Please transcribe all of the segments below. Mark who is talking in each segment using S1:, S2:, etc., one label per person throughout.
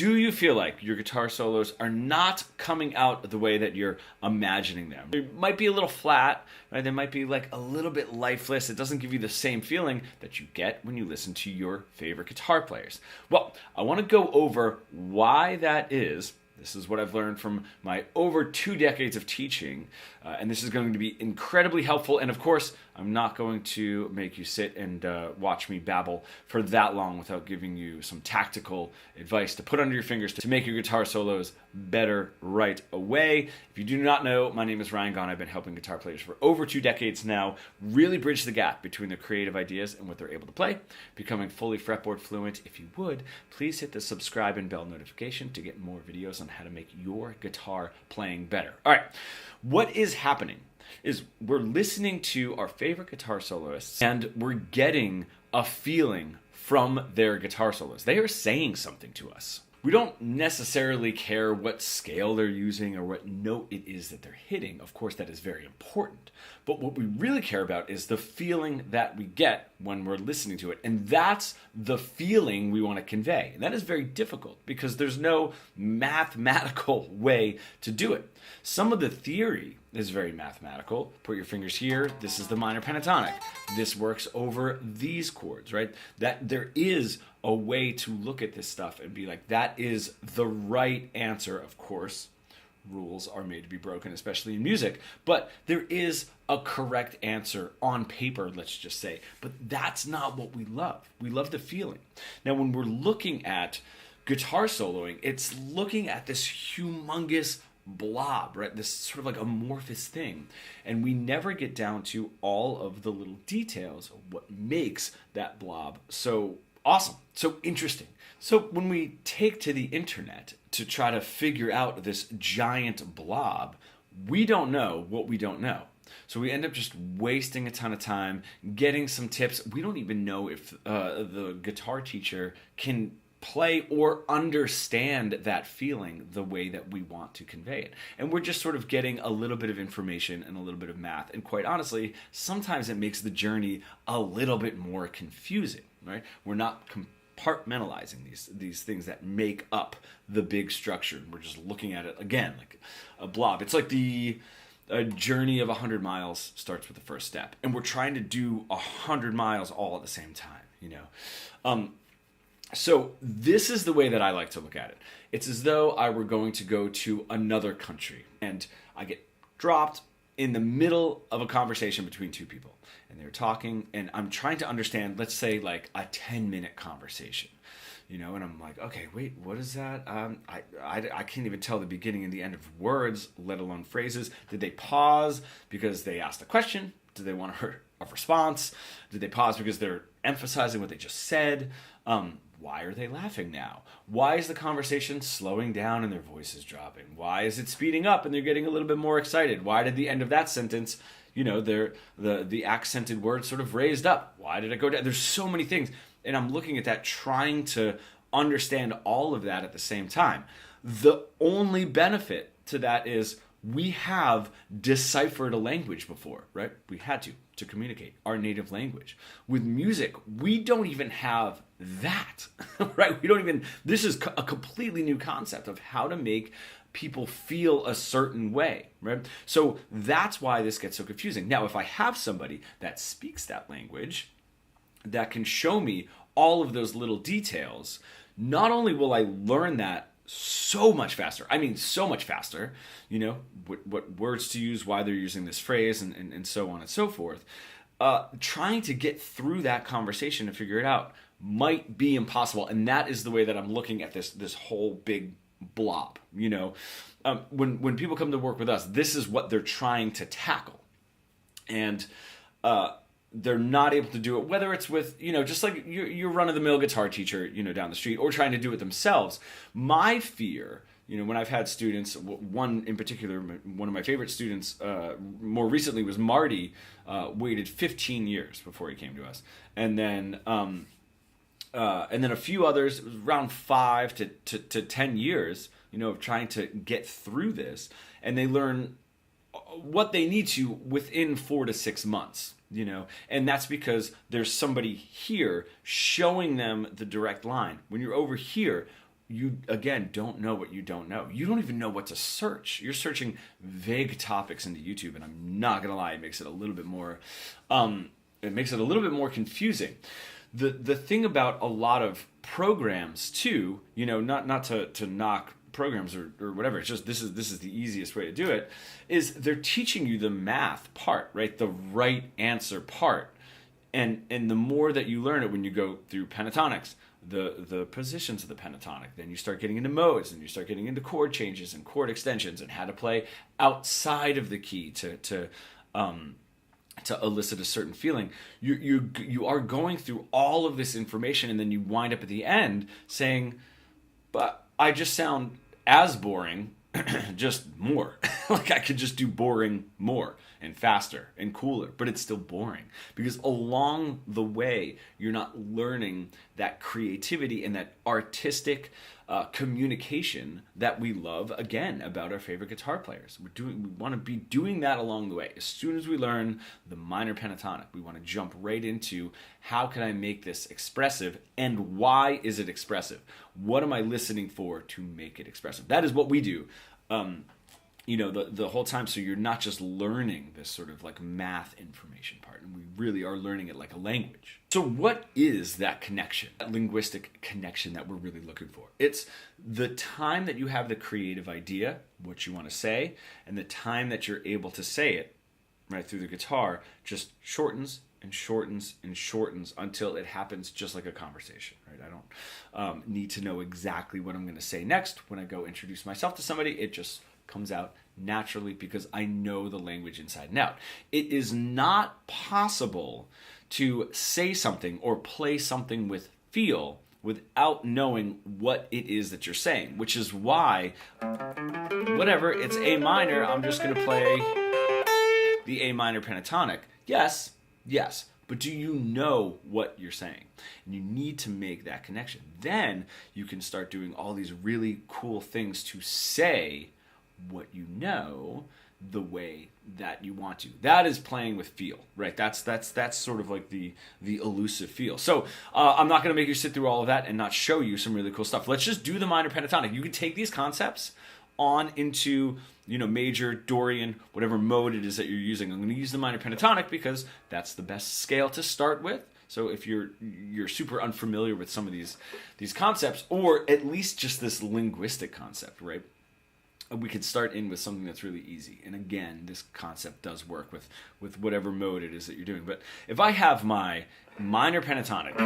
S1: Do you feel like your guitar solos are not coming out the way that you're imagining them? They might be a little flat, right? They might be like a little bit lifeless. It doesn't give you the same feeling that you get when you listen to your favorite guitar players. Well, I want to go over why that is. This is what I've learned from my over 2 decades of teaching, and this is going to be incredibly helpful. And of course, I'm not going to make you sit and watch me babble for that long without giving you some tactical advice to put under your fingers to make your guitar solos better right away. If you do not know, my name is Ryan Gaughan. I've been helping guitar players for over 2 decades now, really bridge the gap between their creative ideas and what they're able to play, becoming fully fretboard fluent. If you would, please hit the subscribe and bell notification to get more videos on how to make your guitar playing better. All right, what is happening is we're listening to our favorite guitar soloists and we're getting a feeling from their guitar solos. They are saying something to us. We don't necessarily care what scale they're using or what note it is that they're hitting. Of course, that is very important. But what we really care about is the feeling that we get when we're listening to it. And that's the feeling we want to convey. And that is very difficult because there's no mathematical way to do it. Some of the theory is very mathematical. Put your fingers here. This is the minor pentatonic. This works over these chords, right? That there is a way to look at this stuff and be like, that is the right answer. Of course, rules are made to be broken, especially in music, but there is a correct answer on paper, let's just say. But that's not what we love. We love the feeling. Now, when we're looking at guitar soloing, it's looking at this humongous blob, right? This sort of like amorphous thing. And we never get down to all of the little details of what makes that blob so awesome, so interesting. So when we take to the internet to try to figure out this giant blob, we don't know what we don't know. So we end up just wasting a ton of time getting some tips. We don't even know if the guitar teacher can play or understand that feeling the way that we want to convey it. And we're just sort of getting a little bit of information and a little bit of math. And quite honestly, sometimes it makes the journey a little bit more confusing, right? We're not compartmentalizing these things that make up the big structure. We're just looking at it, again, like a blob. It's like a journey of 100 miles starts with the first step. And we're trying to do 100 miles all at the same time, you know? So this is the way that I like to look at it. It's as though I were going to go to another country and I get dropped in the middle of a conversation between two people and they're talking and I'm trying to understand, let's say like a 10-minute conversation, you know, and I'm like, okay, wait, what is that? I can't even tell the beginning and the end of words, let alone phrases. Did they pause because they asked a question? Did they want a response? Did they pause because they're emphasizing what they just said? Why are they laughing now? Why is the conversation slowing down and their voice is dropping? Why is it speeding up and they're getting a little bit more excited? Why did the end of that sentence, you know, the accented word sort of raised up? Why did it go down? There's so many things. And I'm looking at that, trying to understand all of that at the same time. The only benefit to that is we have deciphered a language before, right? We had to communicate our native language. With music, we don't even have that, right? This is a completely new concept of how to make people feel a certain way, right? So that's why this gets so confusing. Now, if I have somebody that speaks that language, that can show me all of those little details, not only will I learn that so much faster. I mean, so much faster, you know, what words to use, why they're using this phrase, and so on and so forth. Trying to get through that conversation and figure it out might be impossible. And that is the way that I'm looking at this whole big blob, you know. When people come to work with us, this is what they're trying to tackle. And they're not able to do it, whether it's with, you know, just like your run-of-the-mill guitar teacher, you know, down the street, or trying to do it themselves. My fear, you know, when I've had students, one in particular, one of my favorite students, more recently was Marty, waited 15 years before he came to us. And then a few others, it was around 5 to 10 years, you know, of trying to get through this. And they learn what they need to within 4 to 6 months. You know, and that's because there's somebody here showing them the direct line. When you're over here, you again don't know what you don't know. You don't even know what to search. You're searching vague topics into YouTube, and I'm not gonna lie, it makes it a little bit more confusing. The thing about a lot of programs too, not to knock programs or whatever, it's just this is the easiest way to do it, is they're teaching you the math part, right? The right answer part. And the more that you learn it when you go through pentatonics, the positions of the pentatonic, then you start getting into modes, and you start getting into chord changes and chord extensions and how to play outside of the key to elicit a certain feeling. You are going through all of this information, and then you wind up at the end saying, but I just sound as boring, just more. Like I could just do boring more and faster and cooler, but it's still boring because along the way you're not learning that creativity and that artistic communication that we love, again, about our favorite guitar players. We want to be doing that along the way. As soon as we learn the minor pentatonic, we want to jump right into how can I make this expressive, and why is it expressive? What am I listening for to make it expressive? That is what we do. The whole time, so you're not just learning this sort of like math information part, and we really are learning it like a language. So what is that connection, that linguistic connection that we're really looking for? It's the time that you have the creative idea, what you want to say, and the time that you're able to say it right through the guitar just shortens and shortens and shortens until it happens just like a conversation, right? I don't need to know exactly what I'm going to say next. When I go introduce myself to somebody, it just comes out naturally because I know the language inside and out. It is not possible to say something or play something with feel without knowing what it is that you're saying, which is why, whatever, it's A minor, I'm just going to play the A minor pentatonic. Yes, but do you know what you're saying? And you need to make that connection. Then you can start doing all these really cool things to say what you know the way that you want to. That is playing with feel, right? That's sort of like the elusive feel. So I'm not going to make you sit through all of that and not show you some really cool stuff. Let's just do the minor pentatonic. You can take these concepts on into major, Dorian, whatever mode it is that you're using. I'm going to use the minor pentatonic because that's the best scale to start with. So if you're super unfamiliar with some of these concepts, or at least just this linguistic concept, right? We could start in with something that's really easy. And again, this concept does work with whatever mode it is that you're doing. But if I have my minor pentatonic,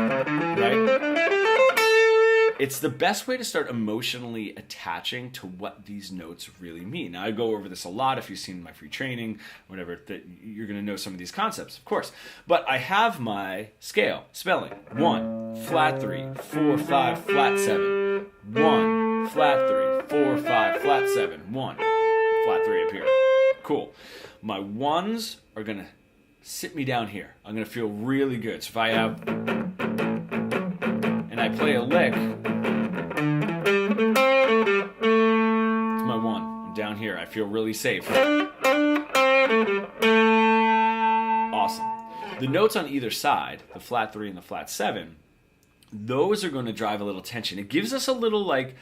S1: right? It's the best way to start emotionally attaching to what these notes really mean. Now, I go over this a lot. If you've seen my free training, whatever, that you're going to know some of these concepts, of course. But I have my scale, spelling. 1, flat 3, 4, 5, flat 7. 1, flat 3. 4, 5, flat 7, 1, flat 3 up here. Cool. My ones are going to sit me down here. I'm going to feel really good. So if I have, and I play a lick, it's my 1. I'm down here. I feel really safe. Awesome. The notes on either side, the flat 3 and the flat 7, those are going to drive a little tension. It gives us a little like,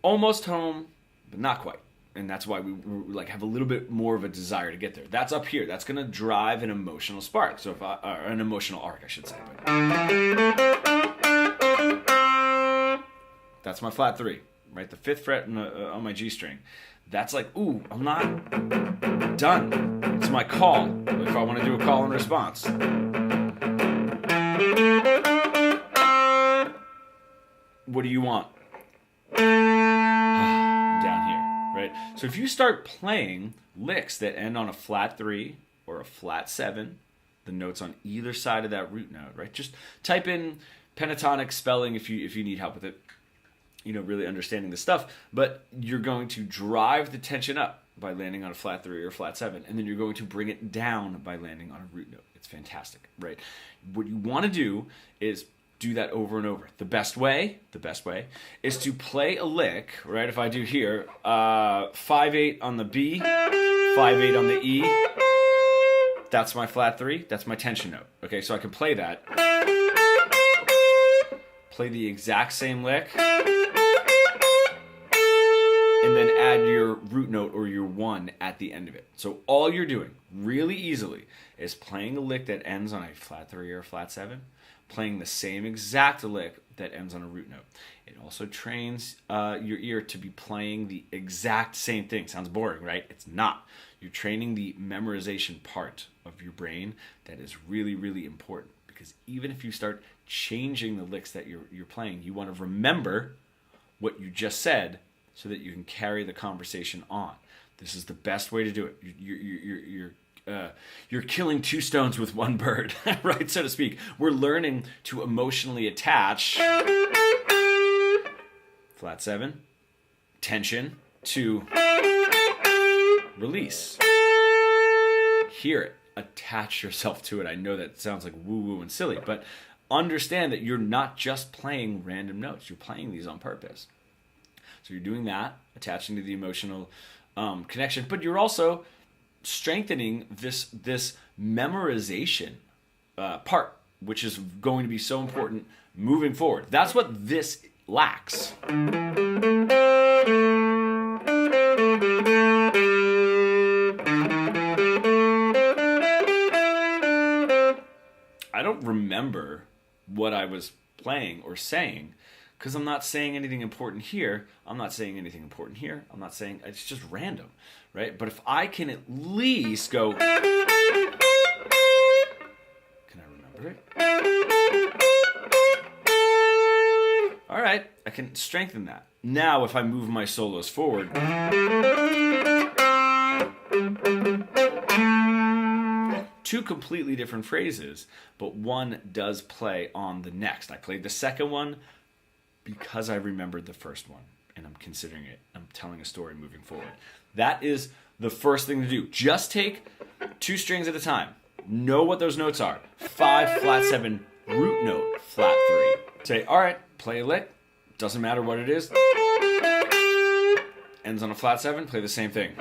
S1: almost home, but not quite. And that's why we like have a little bit more of a desire to get there. That's up here. That's going to drive an emotional spark. So if an emotional arc, I should say. That's my flat 3, right? The 5th fret on my G string. That's like, ooh, I'm not done. It's my call. If I want to do a call and response. What do you want? Down here, right? So if you start playing licks that end on a flat 3 or a flat 7, the notes on either side of that root note, right? Just type in pentatonic spelling if you need help with it, really understanding this stuff. But you're going to drive the tension up by landing on a flat 3 or flat 7, and then you're going to bring it down by landing on a root note. It's fantastic, right? What you want to do is do that over and over. The best way is to play a lick, right? If I do here, 5/8 on the B, 5/8 on the E, that's my flat 3, that's my tension note. Okay, so I can play that. Play the exact same lick. your root note or your one at the end of it. So all you're doing really easily is playing a lick that ends on a flat 3 or a flat 7, playing the same exact lick that ends on a root note. It also trains your ear to be playing the exact same thing. Sounds boring, right? It's not. You're training the memorization part of your brain that is really, really important, because even if you start changing the licks that you're playing, you want to remember what you just said so that you can carry the conversation on. This is the best way to do it. You're killing two stones with one bird, right, so to speak. We're learning to emotionally attach flat 7, tension, to release. Hear it. Attach yourself to it. I know that sounds like woo-woo and silly, but understand that you're not just playing random notes. You're playing these on purpose. So you're doing that, attaching to the emotional connection, but you're also strengthening this memorization part, which is going to be so important moving forward. That's what this lacks. I don't remember what I was playing or saying, because I'm not saying anything important here. I'm not saying anything important here. I'm not saying, it's just random, right? But if I can at least go, can I remember it? All right, I can strengthen that. Now, if I move my solos forward, two completely different phrases, but one does play on the next. I played the second one because I remembered the first one, and I'm considering it. I'm telling a story moving forward. That is the first thing to do. Just take 2 strings at a time. Know what those notes are. 5, flat 7, root note, flat 3. Say, all right, play a lick. Doesn't matter what it is. Ends on a flat 7, play the same thing.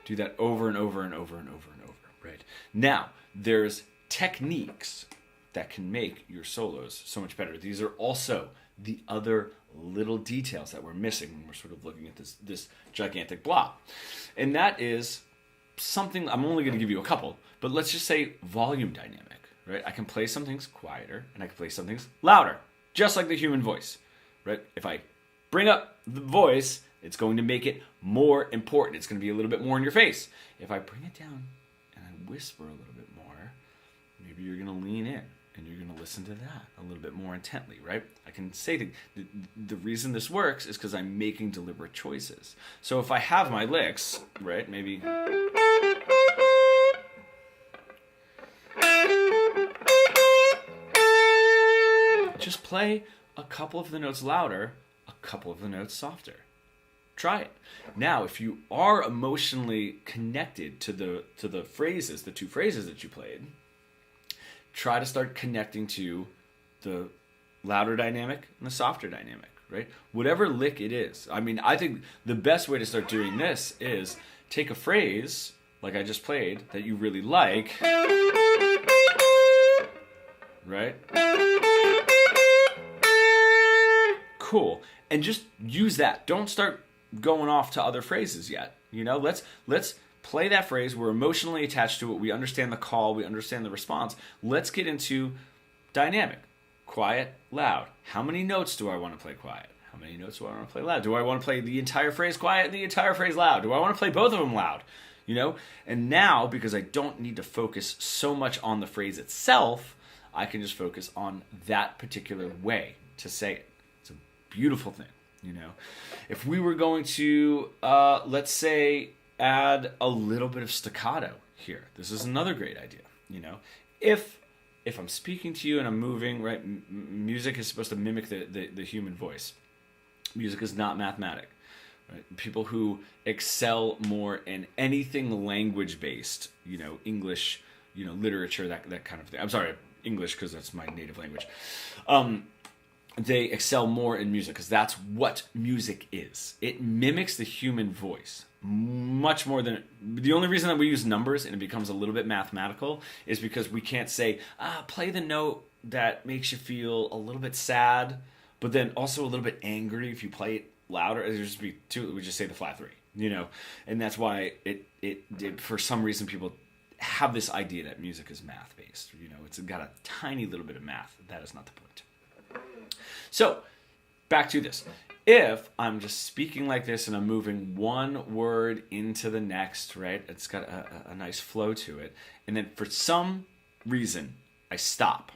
S1: Do that over and over and over and over and over, right? Now, there's techniques that can make your solos so much better. These are also the other little details that we're missing when we're sort of looking at this gigantic block. And that is something, I'm only going to give you a couple, but let's just say volume dynamic, right? I can play some things quieter and I can play some things louder, just like the human voice, right? If I bring up the voice, it's going to make it more important. It's going to be a little bit more in your face. If I bring it down and I whisper a little bit more, maybe you're going to lean in and you're going to listen to that a little bit more intently, right? I can say the reason this works is because I'm making deliberate choices. So if I have my licks, right, maybe just play a couple of the notes louder, a couple of the notes softer. Try it. Now, if you are emotionally connected to the phrases, the 2 phrases that you played, try to start connecting to the louder dynamic and the softer dynamic, right? Whatever lick it is. I mean, I think the best way to start doing this is take a phrase, like I just played, that you really like, right? Cool. And just use that. Don't start going off to other phrases yet. You know, let's play that phrase. We're emotionally attached to it. We understand the call. We understand the response. Let's get into dynamic. Quiet, loud. How many notes do I want to play quiet? How many notes do I want to play loud? Do I want to play the entire phrase quiet and the entire phrase loud? Do I want to play both of them loud? You know? And now, because I don't need to focus so much on the phrase itself, I can just focus on that particular way to say it. It's a beautiful thing, you know? If we were going to, let's say, add a little bit of staccato here. This is another great idea, you know? If I'm speaking to you and I'm moving, right, music is supposed to mimic the human voice. Music is not mathematic. Right? People who excel more in anything language-based, you know, English, you know, literature, that kind of thing. I'm sorry, English, because that's my native language. They excel more in music because that's what music is. It mimics the human voice much more than... The only reason that we use numbers and it becomes a little bit mathematical is because we can't say, play the note that makes you feel a little bit sad, but then also a little bit angry if you play it louder, it would just be two. It would just say the flat 3, you know, and that's why it for some reason people have this idea that music is math based. You know, it's got a tiny little bit of math. That is not the point. So back to this. If I'm just speaking like this and I'm moving one word into the next, right? It's got a nice flow to it. And then for some reason, I stop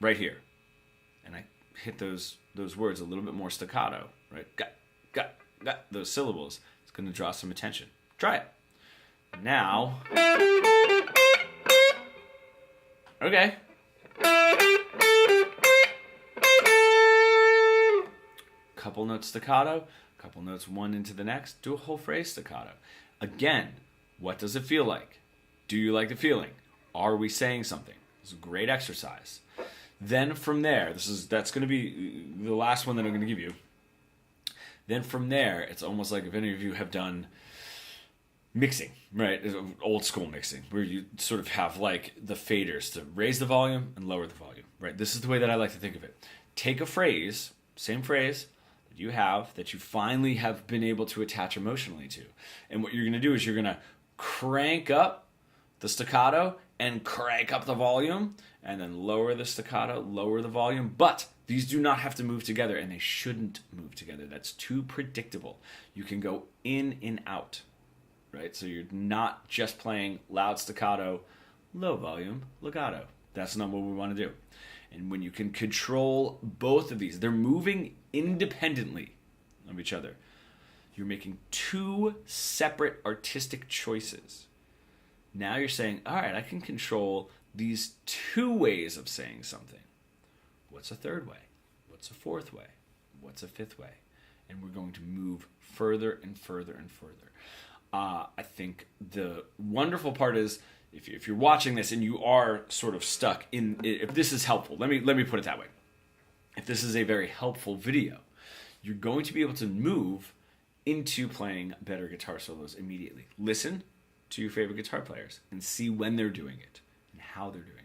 S1: right here. And I hit those words a little bit more staccato, right? Got, those syllables. It's going to draw some attention. Try it. Now. Okay. Couple notes staccato, couple notes one into the next, do a whole phrase staccato. Again, what does it feel like? Do you like the feeling? Are we saying something? It's a great exercise. Then from there, that's going to be the last one that I'm going to give you. Then from there, it's almost like if any of you have done mixing, right? Old school mixing, where you sort of have like the faders to raise the volume and lower the volume, right? This is the way that I like to think of it. Take a phrase, same phrase, you have that you finally have been able to attach emotionally to. And what you're going to do is you're going to crank up the staccato and crank up the volume, and then lower the staccato, lower the volume. But these do not have to move together, and they shouldn't move together. That's too predictable. You can go in and out, right? So you're not just playing loud staccato, low volume, legato. That's not what we want to do. And when you can control both of these, they're moving independently of each other. You're making two separate artistic choices. Now you're saying, all right, I can control these two ways of saying something. What's a third way? What's a fourth way? What's a fifth way? And we're going to move further and further and further. I think the wonderful part is, if you're watching this and you are sort of stuck in, if this is helpful, let me put it that way. If this is a very helpful video, you're going to be able to move into playing better guitar solos immediately. Listen to your favorite guitar players and see when they're doing it and how they're doing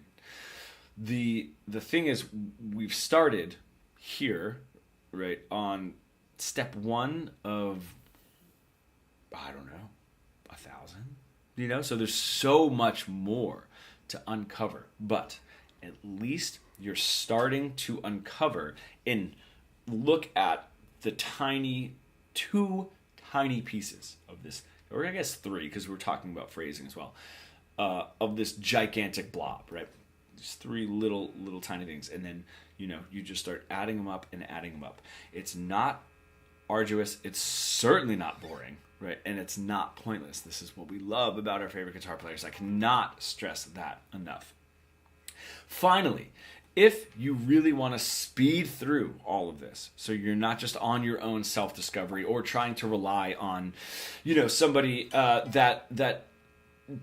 S1: it. The thing is, we've started here, right, on step 1 of, I don't know, 1,000. You know, so there's so much more to uncover, but at least you're starting to uncover and look at the two tiny pieces of this, or I guess 3, because we're talking about phrasing as well, of this gigantic blob, right? Just 3 little tiny things, and then, you know, you just start adding them up and adding them up. It's not arduous. It's certainly not boring. Right, and it's not pointless. This is what we love about our favorite guitar players. I cannot stress that enough. Finally, if you really want to speed through all of this, so you're not just on your own self-discovery or trying to rely on, you know, somebody that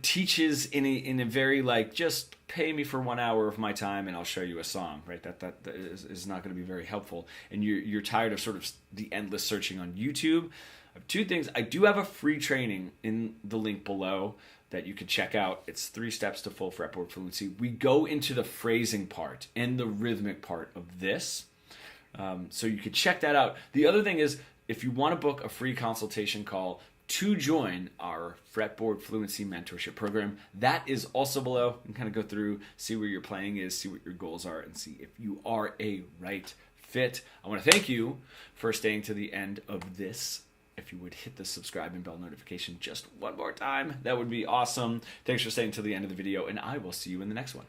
S1: teaches in a very like, just pay me for 1 hour of my time and I'll show you a song, right? That is not going to be very helpful. And you're tired of sort of the endless searching on YouTube. I have 2 things. I do have a free training in the link below that you can check out. It's 3 steps to full fretboard fluency. We go into the phrasing part and the rhythmic part of this. So you can check that out. The other thing is, if you want to book a free consultation call to join our fretboard fluency mentorship program, that is also below. You can kind of go through, see where your playing is, see what your goals are, and see if you are a right fit. I want to thank you for staying to the end of this. If you would hit the subscribe and bell notification just one more time, that would be awesome. Thanks for staying till the end of the video, and I will see you in the next one.